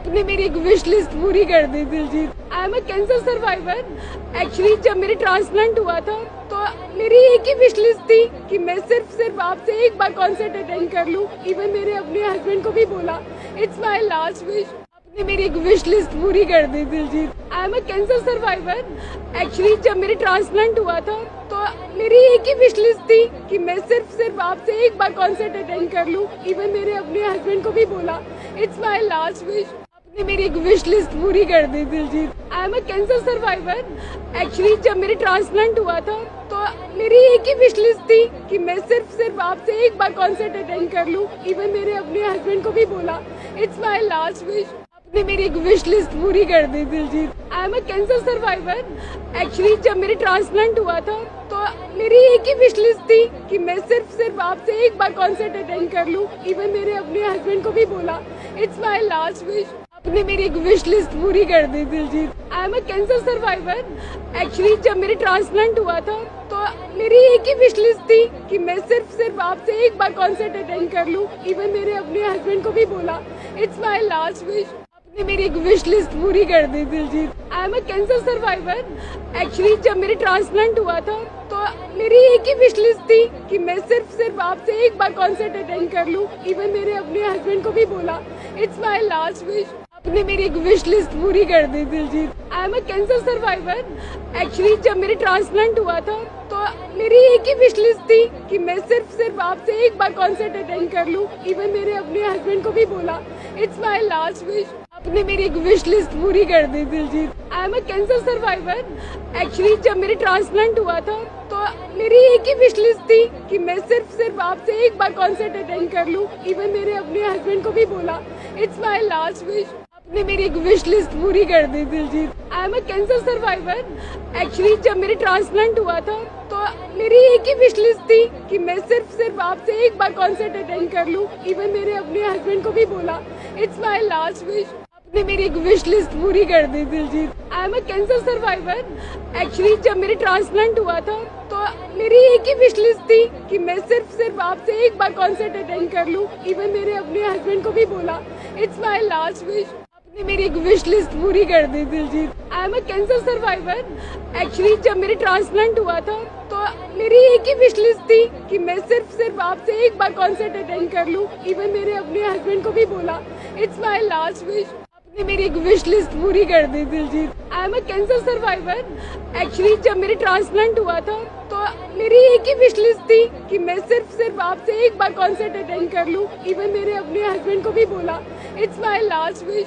आपने मेरी एक विश लिस्ट पूरी कर दी Diljit. I am a cancer survivor. Actually जब मेरे ट्रांसप्लांट हुआ था तो मेरी एक ही विश लिस्ट थी कि मैं सिर्फ आपसे एक बार कॉन्सर्ट अटेंड कर लूं। इवन मेरे अपने हस्बैंड को भी बोला इट्स माय लास्ट विश। आपने मेरी एक विश लिस्ट पूरी कर दी Diljit. I am a cancer survivor. Actually जब मेरे ट्रांसप्लांट हुआ था तो मेरी एक ही विश लिस्ट थी कि मैं सिर्फ आपसे एक बार कॉन्सर्ट अटेंड कर लूं। इवन मेरे अपने हस्बैंड को भी बोला इट्स माय लास्ट विश। आपने मेरी एक विश लिस्ट पूरी कर दी Diljit. I am a cancer survivor. Actually जब मेरे ट्रांसप्लांट हुआ था तो मेरी एक ही विश लिस्ट थी कि मैं सिर्फ आपसे एक बार कॉन्सर्ट अटेंड कर लूं। इवन मेरे अपने हस्बैंड को भी बोला इट्स माय लास्ट विश। आपने मेरी एक विश लिस्ट पूरी कर दी Diljit. I am a cancer survivor. Actually जब मेरे ट्रांसप्लांट हुआ था तो मेरी एक ही विश लिस्ट थी कि मैं सिर्फ आपसे एक बार कॉन्सर्ट अटेंड कर लूं। इवन मेरे अपने हस्बैंड को भी बोला इट्स माय लास्ट विश। आपने मेरी एक विश लिस्ट पूरी कर दी Diljit. I am a cancer survivor. Actually जब मेरे ट्रांसप्लांट हुआ था तो मेरी एक ही विश लिस्ट थी कि मैं सिर्फ आपसे एक बार कॉन्सर्ट अटेंड कर लूं। इवन मेरे अपने हस्बैंड को भी बोला इट्स माय लास्ट विश। आपने मेरी एक विश लिस्ट पूरी कर दी Diljit. I am a cancer survivor. Actually जब मेरे ट्रांसप्लांट हुआ था तो मेरी एक ही विश लिस्ट थी कि मैं सिर्फ आपसे एक बार कॉन्सर्ट अटेंड कर लूं। इवन मेरे अपने हस्बैंड को भी बोला इट्स माय लास्ट विश। आपने मेरी एक विश लिस्ट पूरी कर दी Diljit. I am a cancer survivor. Actually जब मेरे ट्रांसप्लांट हुआ था तो मेरी एक ही विश लिस्ट थी कि मैं सिर्फ आपसे एक बार कॉन्सर्ट अटेंड कर लूं। इवन मेरे अपने हस्बैंड को भी बोला इट्स माय लास्ट विश। आपने मेरी एक विश लिस्ट पूरी कर दी Diljit. I am a cancer survivor. Actually जब मेरे ट्रांसप्लांट हुआ था तो मेरी एक ही विश लिस्ट थी कि मैं सिर्फ आपसे एक बार कॉन्सर्ट अटेंड कर लूं। इवन मेरे अपने हस्बैंड को भी बोला इट्स माय लास्ट विश। आपने मेरी एक विश लिस्ट पूरी कर दी Diljit. I am a cancer survivor. Actually जब मेरे ट्रांसप्लांट हुआ था तो मेरी एक ही विश लिस्ट थी कि मैं सिर्फ आपसे एक बार कॉन्सर्ट अटेंड कर लूं। इवन मेरे अपने हस्बैंड को भी बोला इट्स माय लास्ट विश। आपने मेरी एक विश लिस्ट पूरी कर दी Diljit. I am a cancer survivor. Actually जब मेरे ट्रांसप्लांट हुआ था तो मेरी एक ही विश लिस्ट थी कि मैं सिर्फ आपसे एक बार कॉन्सर्ट अटेंड कर लूं। इवन मेरे अपने हस्बैंड को भी बोला इट्स माय लास्ट विश। आपने मेरी एक विश लिस्ट पूरी कर दी Diljit. I am a cancer survivor. Actually जब मेरे ट्रांसप्लांट हुआ था तो मेरी एक ही विश लिस्ट थी कि मैं सिर्फ आपसे एक बार कॉन्सर्ट अटेंड कर लूं। इवन मेरे अपने हस्बैंड को भी बोला इट्स माय लास्ट विश। आपने मेरी एक विश लिस्ट पूरी कर दी Diljit. I am a cancer survivor. Actually जब मेरे ट्रांसप्लांट हुआ था तो मेरी एक ही विश लिस्ट थी कि मैं सिर्फ आपसे एक बार कॉन्सर्ट अटेंड कर लूं। इवन मेरे अपने हस्बैंड को भी बोला इट्स माय लास्ट विश।